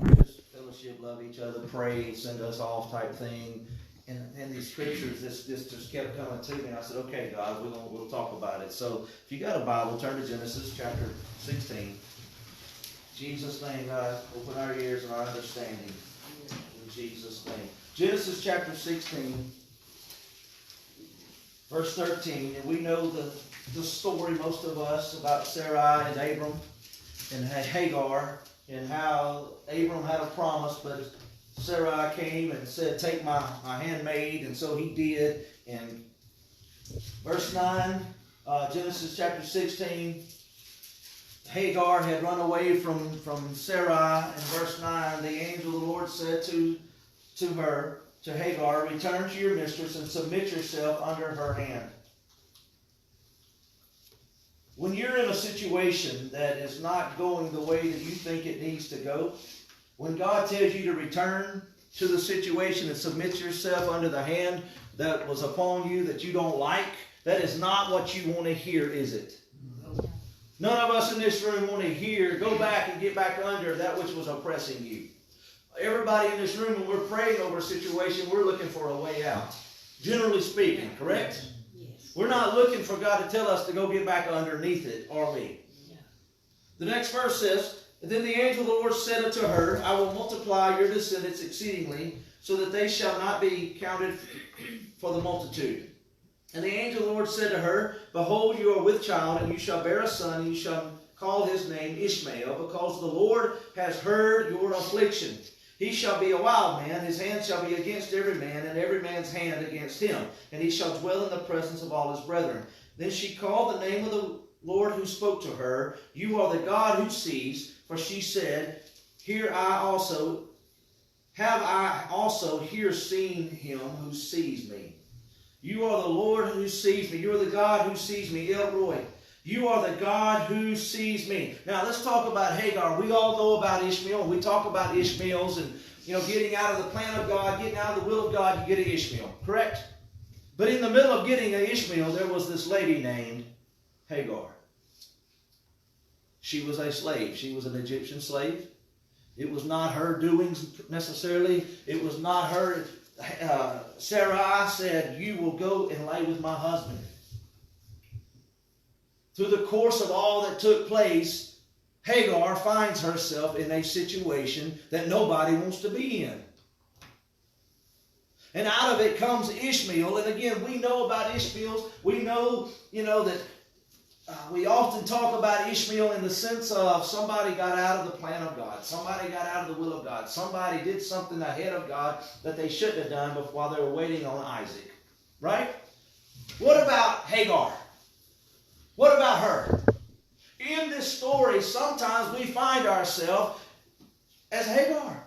we just fellowship, love each other, pray, send us off type thing. And these scriptures, this just kept coming to me. And I said, okay, God, we'll talk about it. So if you got a Bible, turn to Genesis chapter 16. In Jesus' name, God, open our ears and our understanding. In Jesus' name. Genesis chapter 16, verse 13. And we know the story, most of us, about Sarai and Abram and Hagar, and how Abram had a promise, but Sarai came and said, take my handmaid, and so he did. And verse 9, Genesis chapter 16, Hagar had run away from Sarai. In verse 9, the angel of the Lord said to Hagar, return to your mistress and submit yourself under her hand. When you're in a situation that is not going the way that you think it needs to go, when God tells you to return to the situation and submit yourself under the hand that was upon you that you don't like, that is not what you want to hear, is it? None of us in this room want to hear, go back and get back under that which was oppressing you. Everybody in this room, when we're praying over a situation, we're looking for a way out. Generally speaking, correct? Yes. We're not looking for God to tell us to go get back underneath it, are we? Yeah. The next verse says, then the angel of the Lord said unto her, I will multiply your descendants exceedingly, so that they shall not be counted for the multitude. And the angel of the Lord said to her, behold, you are with child, and you shall bear a son, and you shall call his name Ishmael, because the Lord has heard your affliction. He shall be a wild man, his hand shall be against every man, and every man's hand against him, and he shall dwell in the presence of all his brethren. Then she called the name of the Lord who spoke to her, you are the God who sees. For she said, have I also here seen him who sees me? You are the Lord who sees me. You are the God who sees me. El Roi. You are the God who sees me. Now let's talk about Hagar. We all know about Ishmael. We talk about Ishmaels and getting out of the plan of God, getting out of the will of God, you get an Ishmael. Correct? But in the middle of getting an Ishmael, there was this lady named Hagar. She was a slave. She was an Egyptian slave. It was not her doings necessarily. It was not her. Sarai said, you will go and lay with my husband. Through the course of all that took place, Hagar finds herself in a situation that nobody wants to be in. And out of it comes Ishmael. And again, we know about Ishmaels. We know, that we often talk about Ishmael in the sense of somebody got out of the plan of God. Somebody got out of the will of God. Somebody did something ahead of God that they shouldn't have done while they were waiting on Isaac. Right? What about Hagar? What about her? In this story, sometimes we find ourselves as Hagar.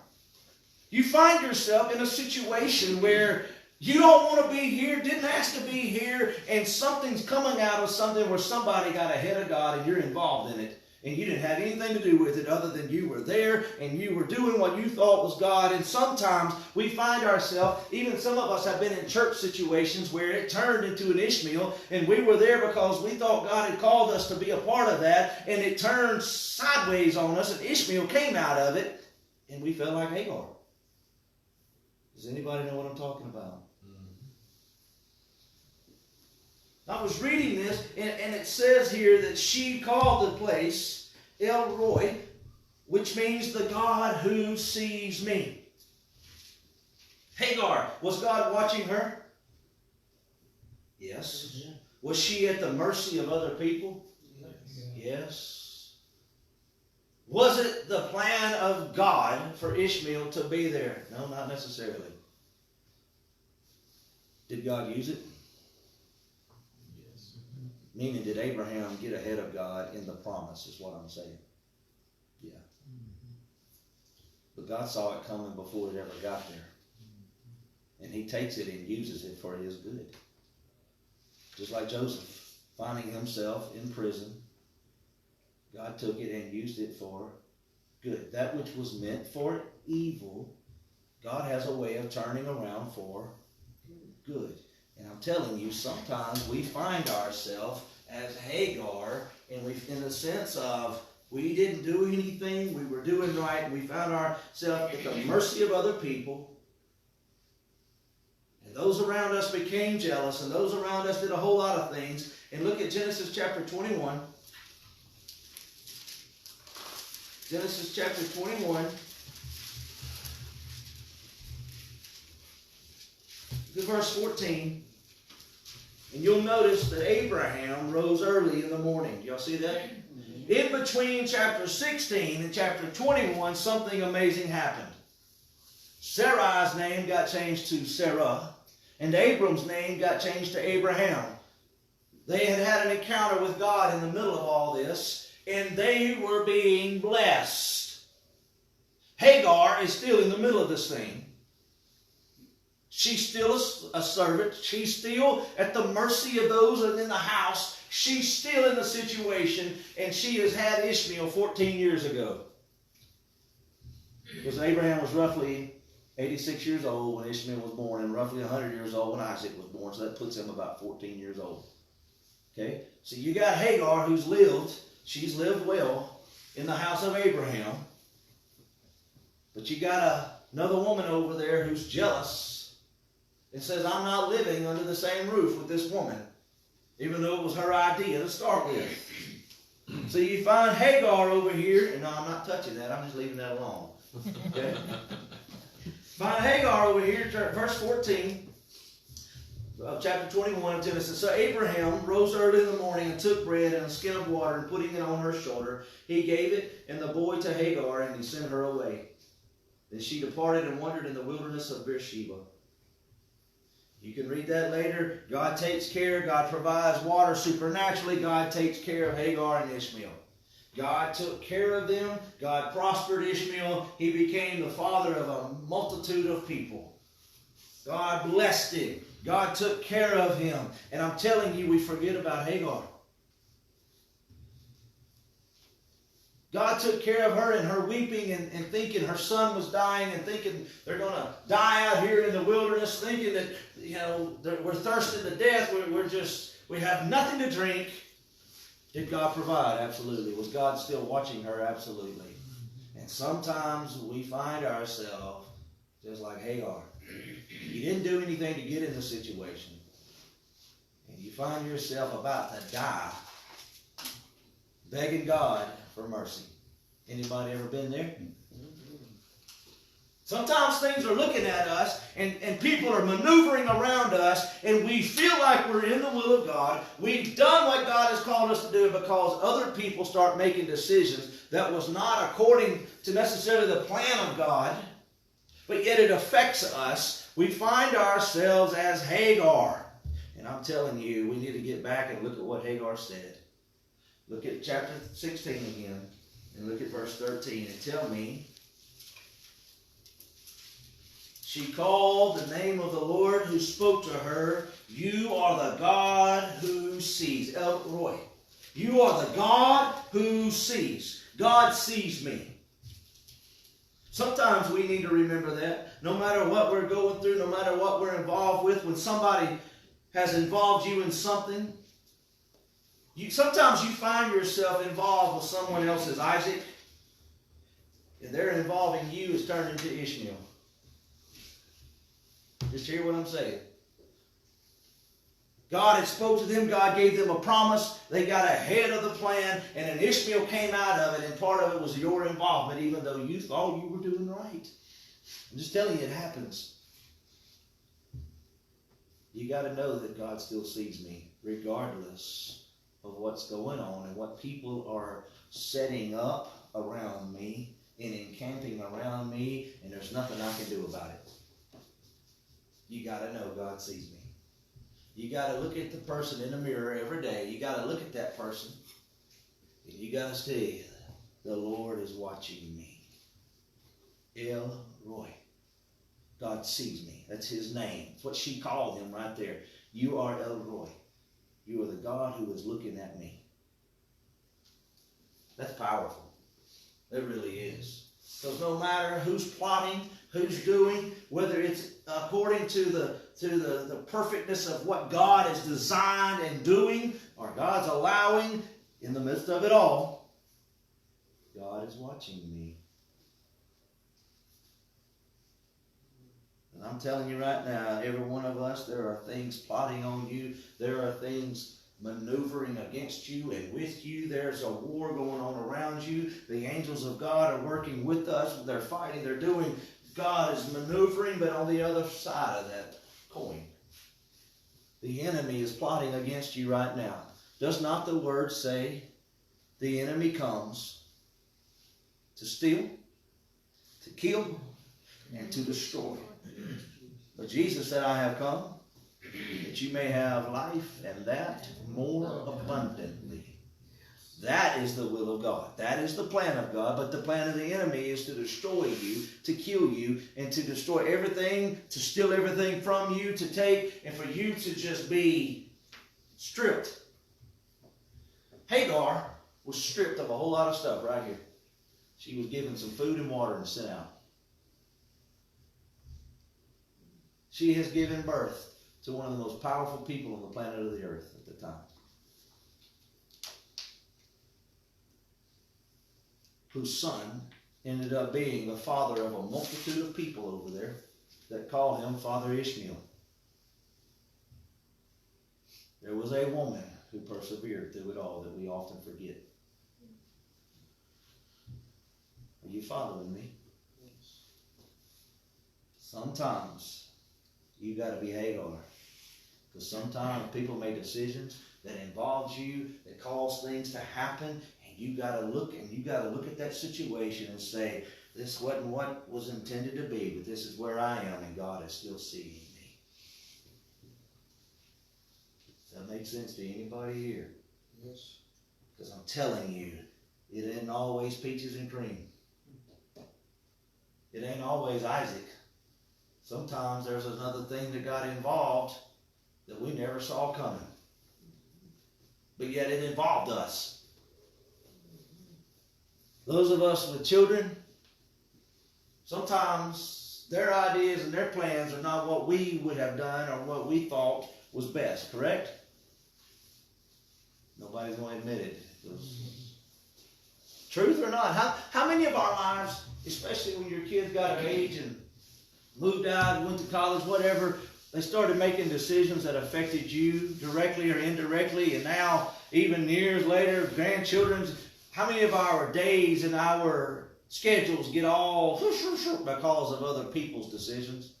You find yourself in a situation where you don't want to be here, didn't ask to be here, and something's coming out of something where somebody got ahead of God and you're involved in it. And you didn't have anything to do with it other than you were there and you were doing what you thought was God. And sometimes we find ourselves, even some of us have been in church situations where it turned into an Ishmael, and we were there because we thought God had called us to be a part of that, and it turned sideways on us and Ishmael came out of it and we felt like Hagar. Does anybody know what I'm talking about? I was reading this, and it says here that she called the place El Roi, which means the God who sees me. Hagar, was God watching her? Yes. Was she at the mercy of other people? Yes. Was it the plan of God for Ishmael to be there? No, not necessarily. Did God use it? Meaning, did Abraham get ahead of God in the promise, is what I'm saying. Yeah. But God saw it coming before it ever got there. And he takes it and uses it for his good. Just like Joseph, finding himself in prison, God took it and used it for good. That which was meant for evil, God has a way of turning around for good. And I'm telling you, sometimes we find ourselves as Hagar, and in the sense of We didn't do anything. We were doing right. And we found ourselves at the mercy of other people. And those around us became jealous. And those around us did a whole lot of things. And look at Genesis chapter 21. Genesis chapter 21. Look at verse 14. And you'll notice that Abraham rose early in the morning. Y'all see that? Mm-hmm. In between chapter 16 and chapter 21, something amazing happened. Sarai's name got changed to Sarah, and Abram's name got changed to Abraham. They had had an encounter with God in the middle of all this, and they were being blessed. Hagar is still in the middle of this thing. She's still a servant. She's still at the mercy of those that are in the house. She's still in the situation, and she has had Ishmael 14 years ago. Because Abraham was roughly 86 years old when Ishmael was born, and roughly 100 years old when Isaac was born. So that puts him about 14 years old. Okay? So you got Hagar who's lived. She's lived well in the house of Abraham. But you got another woman over there who's jealous. It says, I'm not living under the same roof with this woman, even though it was her idea to start with. So you find Hagar over here, and no, I'm not touching that. I'm just leaving that alone. Okay? Find Hagar over here, verse 14 of chapter 21 of Genesis. So Abraham rose early in the morning and took bread and a skin of water, and putting it on her shoulder, he gave it and the boy to Hagar, and he sent her away. Then she departed and wandered in the wilderness of Beersheba. You can read that later. God takes care. God provides water supernaturally. God takes care of Hagar and Ishmael. God took care of them. God prospered Ishmael. He became the father of a multitude of people. God blessed him. God took care of him. And I'm telling you, we forget about Hagar. God took care of her and her weeping and thinking her son was dying and thinking they're going to die out here in the wilderness, thinking that, you know, we're thirsty to death. We have nothing to drink. Did God provide? Absolutely. Was God still watching her? Absolutely. And sometimes we find ourselves just like Hagar. You didn't do anything to get in the situation. And you find yourself about to die, begging God for mercy. Anybody ever been there? Sometimes things are looking at us and people are maneuvering around us and we feel like we're in the will of God. We've done what God has called us to do because other people start making decisions that was not according to necessarily the plan of God, but yet it affects us. We find ourselves as Hagar. And I'm telling you, we need to get back and look at what Hagar said. Look at chapter 16 again, and look at verse 13, and tell me, she called the name of the Lord who spoke to her, you are the God who sees. El Roi. You are the God who sees. God sees me. Sometimes we need to remember that. No matter what we're going through, no matter what we're involved with, when somebody has involved you in something, sometimes you find yourself involved with someone else's Isaac, and they're involving you is turned into Ishmael. Just hear what I'm saying. God had spoke to them. God gave them a promise. They got ahead of the plan, and an Ishmael came out of it, and part of it was your involvement, even though you thought you were doing right. I'm just telling you, it happens. You got to know that God still sees me, regardless of what's going on and what people are setting up around me and encamping around me, and there's nothing I can do about it. You got to know God sees me. You got to look at the person in the mirror every day. You got to look at that person, and you got to say, the Lord is watching me. El Roi. God sees me. That's his name. That's what she called him right there. You are El Roi. You are the God who is looking at me. That's powerful. It really is. Because no matter who's plotting, who's doing, whether it's according to the perfectness of what God has designed and doing, or God's allowing in the midst of it all, God is watching me. And I'm telling you right now, every one of us, there are things plotting on you. There are things maneuvering against you and with you. There's a war going on around you. The angels of God are working with us. They're fighting. They're doing. God is maneuvering, but on the other side of that coin, the enemy is plotting against you right now. Does not the word say the enemy comes to steal, to kill, and to destroy? But Jesus said, I have come that you may have life, and that more abundantly. That is the will of God. That is the plan of God. But the plan of the enemy is to destroy you, to kill you, and to destroy everything, to steal everything from you, to take, and for you to just be stripped. Hagar was stripped of a whole lot of stuff right here. She was given some food and water and sent out. She has given birth to one of the most powerful people on the planet of the earth at the time, whose son ended up being the father of a multitude of people over there that called him Father Ishmael. There was a woman who persevered through it all that we often forget. Are you following me? Sometimes you got to be Hagar. Because sometimes people make decisions that involves you, that cause things to happen, and you got to look at that situation and say, this wasn't what was intended to be, but this is where I am, and God is still seeing me. Does that make sense to anybody here? Yes. Because I'm telling you, it ain't always peaches and cream. It ain't always Isaac. Sometimes there's another thing that got involved that we never saw coming. But yet it involved us. Those of us with children, sometimes their ideas and their plans are not what we would have done or what we thought was best, correct? Nobody's going to admit it. Truth or not, how many of our lives, especially when your kids got of age and moved out, went to college, whatever, they started making decisions that affected you directly or indirectly, and now, even years later, grandchildren's, how many of our days and our schedules get all because of other people's decisions?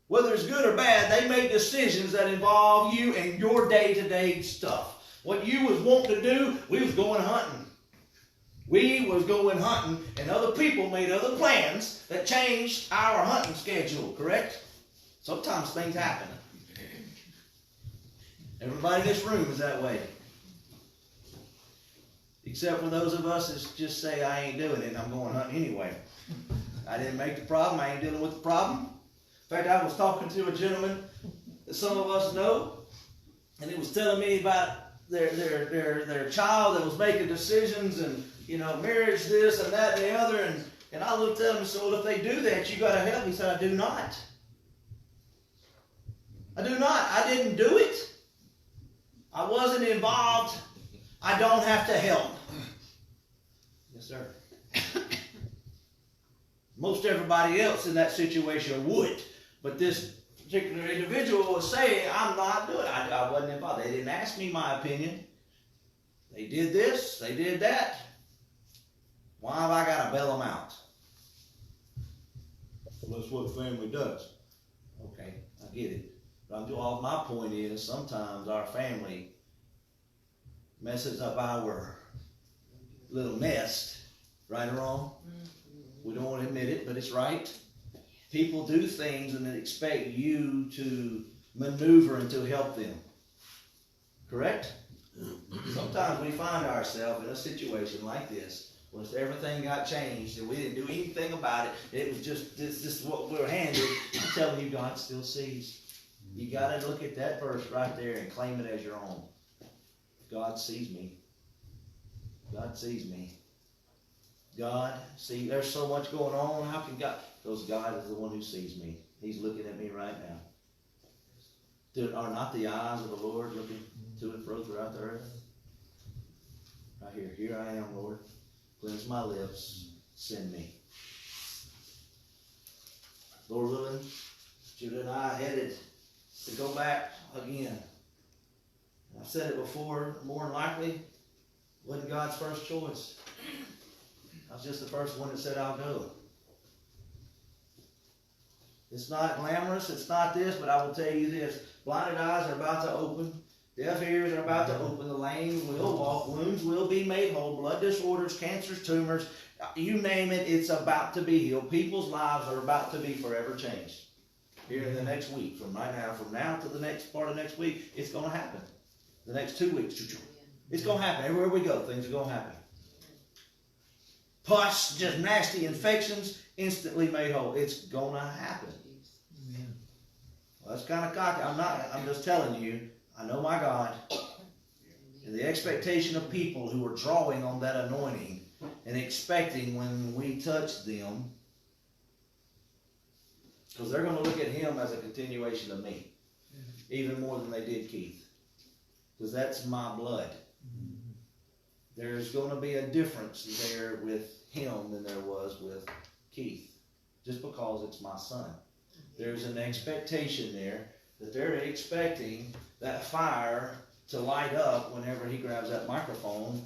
Whether it's good or bad, they make decisions that involve you and your day-to-day stuff. What you was wanting to do, we was going hunting. We was going hunting, and other people made other plans that changed our hunting schedule, correct? Sometimes things happen. Everybody in this room is that way. Except for those of us that just say, I ain't doing it, and I'm going hunting anyway. I didn't make the problem, I ain't dealing with the problem. In fact, I was talking to a gentleman that some of us know, and he was telling me about their child that was making decisions and, marriage this and that and the other. And I looked at him and said, well, if they do that, you got to help. He said, I do not. I do not. I didn't do it. I wasn't involved. I don't have to help. Yes, sir. Most everybody else in that situation would. But this particular individual was saying, I'm not doing it. I wasn't involved. They didn't ask me my opinion. They did this. They did that. Why have I got to bail them out? Well, that's what family does. Okay, I get it. But my point is, sometimes our family messes up our little nest, right or wrong. We don't want to admit it, but it's right. People do things and they expect you to maneuver and to help them. Correct? Sometimes we find ourselves in a situation like this, where everything got changed and we didn't do anything about it. It was just this is what we were handed. I'm telling you, God still sees. You got to look at that verse right there and claim it as your own. God sees me. God sees me. God, see, there's so much going on. How can God? Because God is the one who sees me. He's looking at me right now. Are not the eyes of the Lord looking to and fro throughout the earth? Right here. Here I am, Lord. Cleanse my lips. Send me. Lord willing, Judah and I headed to go back again. I've said it before, more than likely, wasn't God's first choice. I was just the first one that said, I'll go. It's not glamorous, it's not this, but I will tell you this. Blinded eyes are about to open. Deaf ears are about to open. The lame will walk. Wounds will be made whole. Blood disorders, cancers, tumors, you name it, it's about to be healed. People's lives are about to be forever changed. Here in the next week, from now to the next part of next week, it's going to happen. The next 2 weeks, it's going to happen. Everywhere we go, things are going to happen. Pus, just nasty infections, instantly made whole. It's going to happen. Well, that's kind of cocky. I'm just telling you, I know my God. And the expectation of people who are drawing on that anointing and expecting when we touch them, because they're going to look at him as a continuation of me, even more than they did Keith, because that's my blood. There's going to be a difference there with him than there was with Keith, just because it's my son. There's an expectation there that they're expecting that fire to light up whenever he grabs that microphone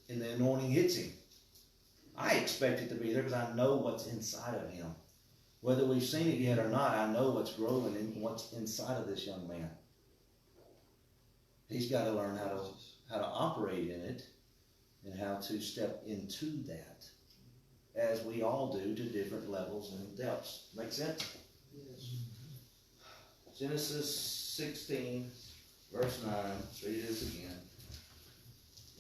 and the anointing hits him. I expect it to be there because I know what's inside of him. Whether we've seen it yet or not, I know what's growing and what's inside of this young man. He's got to learn how to operate in it and how to step into that, as we all do, to different levels and depths. Make sense? Yes. Genesis 16, verse 9. Let's read this again.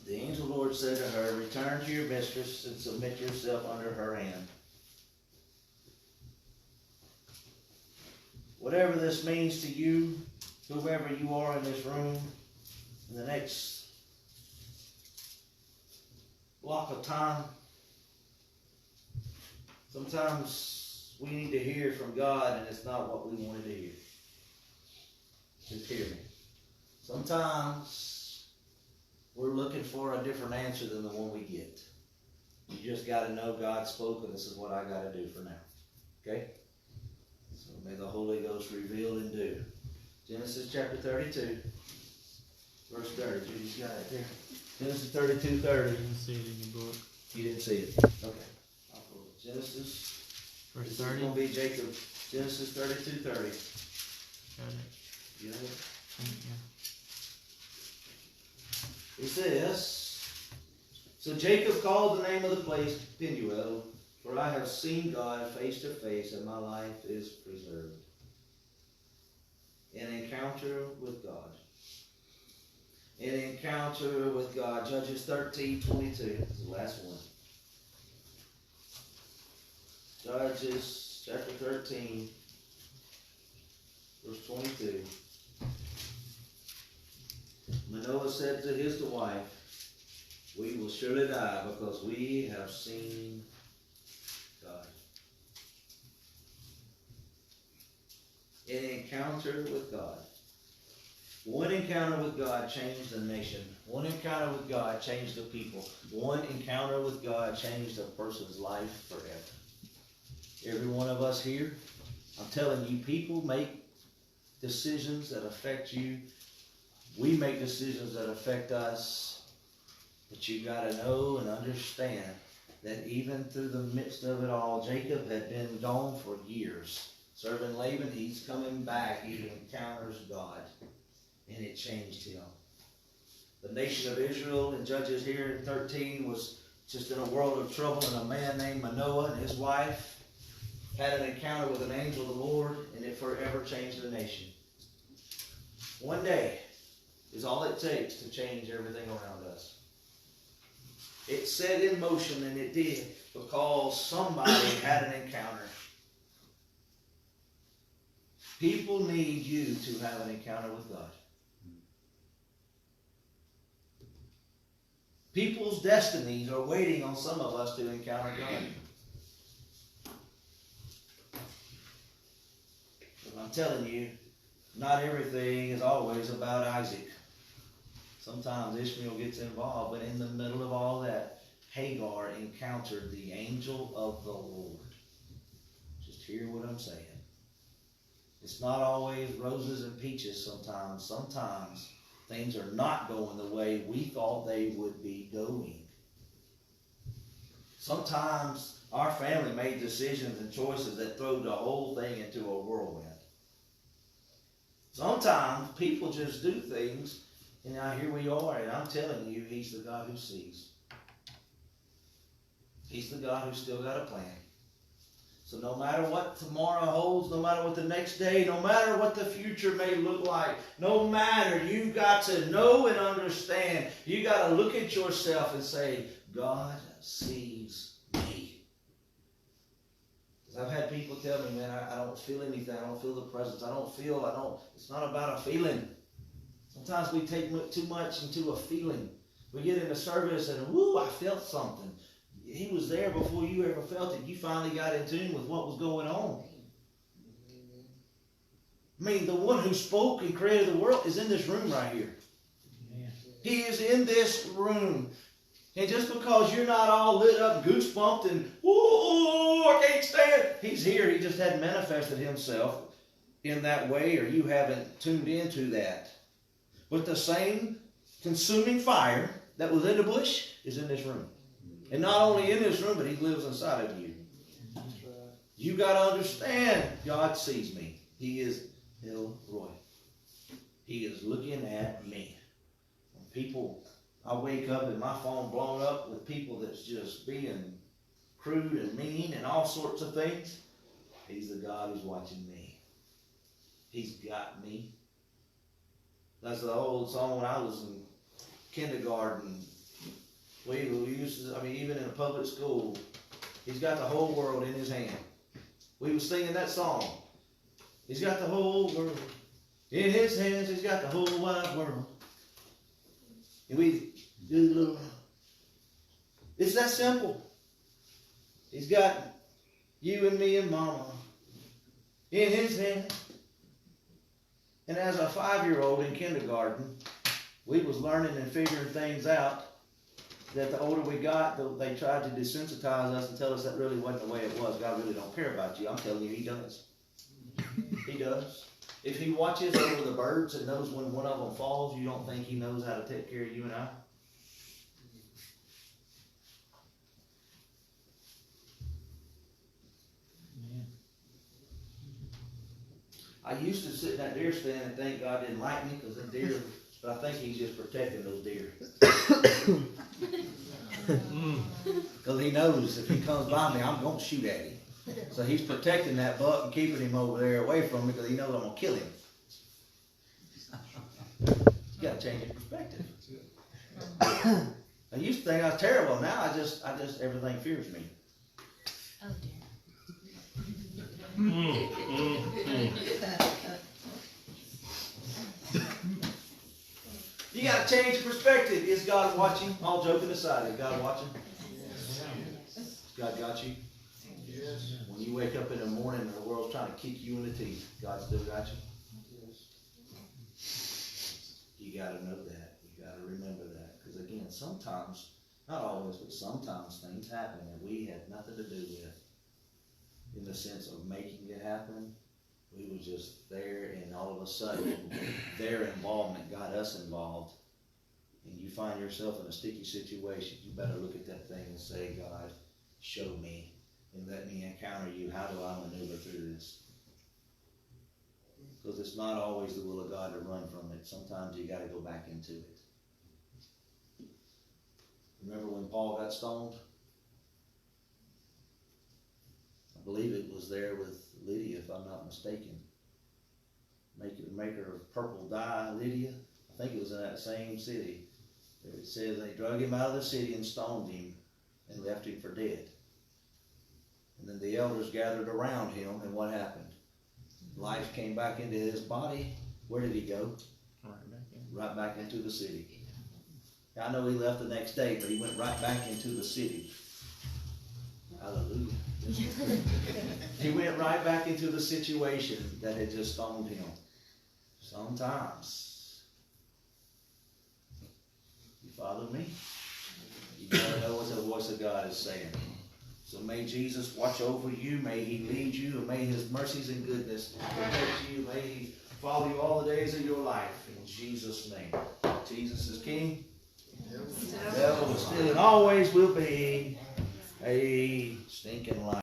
The angel of the Lord said to her, return to your mistress and submit yourself under her hand. Whatever this means to you, whoever you are in this room, in the next block of time, sometimes we need to hear from God and it's not what we wanted to hear. Just hear me. Sometimes we're looking for a different answer than the one we get. You just got to know God spoke and this is what I got to do for now. Okay? So may the Holy Ghost reveal and do. Genesis chapter 32, verse 30. Judy's got it there. Genesis 32, 30. I didn't see it in your book. You didn't see it? Okay. I'll pull it. Genesis. Verse This 30. is going to be Jacob. Genesis 32, 30. Got it. You know it? Yeah. It says, so Jacob called the name of the place Peniel, for I have seen God face to face, and my life is preserved. An encounter with God. An encounter with God. Judges 13:22 is the last one. Judges chapter 13, verse 22. Manoah said to his wife, we will surely die because we have seen God. An encounter with God. One encounter with God changed the nation. One encounter with God changed the people. One encounter with God changed a person's life forever. Every one of us here, I'm telling you, people make decisions that affect you. We make decisions that affect us. But you got to know and understand that even through the midst of it all, Jacob had been gone for years. Serving Laban, he's coming back. He encounters God. And it changed him. The nation of Israel in Judges here in 13 was just in a world of trouble, and a man named Manoah and his wife had an encounter with an angel of the Lord, and it forever changed the nation. One day is all it takes to change everything around us. It set in motion, and it did, because somebody had an encounter. People need you to have an encounter with God. People's destinies are waiting on some of us to encounter God. But I'm telling you, not everything is always about Isaac. Sometimes Ishmael gets involved, but in the middle of all that, Hagar encountered the angel of the Lord. Just hear what I'm saying. It's not always roses and peaches sometimes. Sometimes things are not going the way we thought they would be going. Sometimes our family made decisions and choices that throw the whole thing into a whirlwind. Sometimes people just do things, and now here we are, and I'm telling you, He's the God who sees. He's the God who's still got a plan. So no matter what tomorrow holds, no matter what the next day, no matter what the future may look like, no matter, you've got to know and understand. You got to look at yourself and say, God sees me. Because I've had people tell me, man, I don't feel anything. I don't feel the presence. It's not about a feeling. Sometimes we take too much into a feeling. We get into service and, whoo, I felt something. He was there before you ever felt it. You finally got in tune with what was going on. I mean, the one who spoke and created the world is in this room right here. He is in this room. And just because you're not all lit up, goosebumped, and, ooh, I can't stand, He's here. He just hadn't manifested Himself in that way, or you haven't tuned into that. But the same consuming fire that was in the bush is in this room. And not only in this room, but He lives inside of you. You got to understand, God sees me. He is El Roy. He is looking at me. When people, I wake up and my phone blown up with people that's just being crude and mean and all sorts of things. He's the God who's watching me. He's got me. That's the old song when I was in kindergarten. We used to, even in a public school, He's got the whole world in His hand. We were singing that song. He's got the whole world in His hands. He's got the whole wide world. And we do a little. It's that simple. He's got you and me and Mama in His hand. And as a 5-year-old in kindergarten, we was learning and figuring things out. That the older we got, they tried to desensitize us and tell us that really wasn't the way it was. God really don't care about you. I'm telling you, He does. He does. If He watches over the birds and knows when one of them falls, you don't think He knows how to take care of you and I? I used to sit in that deer stand and think God didn't like me because the deer, but I think He's just protecting those deer. Because He knows if he comes by me, I'm going to shoot at him. So He's protecting that buck and keeping him over there away from me because He knows I'm going to kill him. You got to change your perspective. I used to think I was terrible. Now I just everything fears me. Oh dear. You got to change your perspective. Is God watching? All joking aside, is God watching? God got you? Yes. When you wake up in the morning and the world's trying to kick you in the teeth, God still got you? You got to know that. You got to remember that. Because again, sometimes, not always, but sometimes things happen that we had nothing to do with. In the sense of making it happen, we were just there, and all of a sudden, their involvement got us involved. And you find yourself in a sticky situation. You better look at that thing and say, God, show me and let me encounter you. How do I maneuver through this? Because it's not always the will of God to run from it. Sometimes you got to go back into it. Remember when Paul got stoned? I believe it was there with Lydia, if I'm not mistaken. Maker of purple dye, Lydia. I think it was in that same city. It says they drug him out of the city and stoned him and left him for dead. And then the elders gathered around him, and what happened? Life came back into his body. Where did he go? Right back into the city. I know he left the next day, but he went right back into the city. Hallelujah. He went right back into the situation that had just stoned him. Sometimes Follow me? You gotta know what the voice of God is saying. So may Jesus watch over you. May He lead you. And may His mercies and goodness protect you. May He follow you all the days of your life. In Jesus' name. Jesus is King. The devil is still and always will be a stinking liar.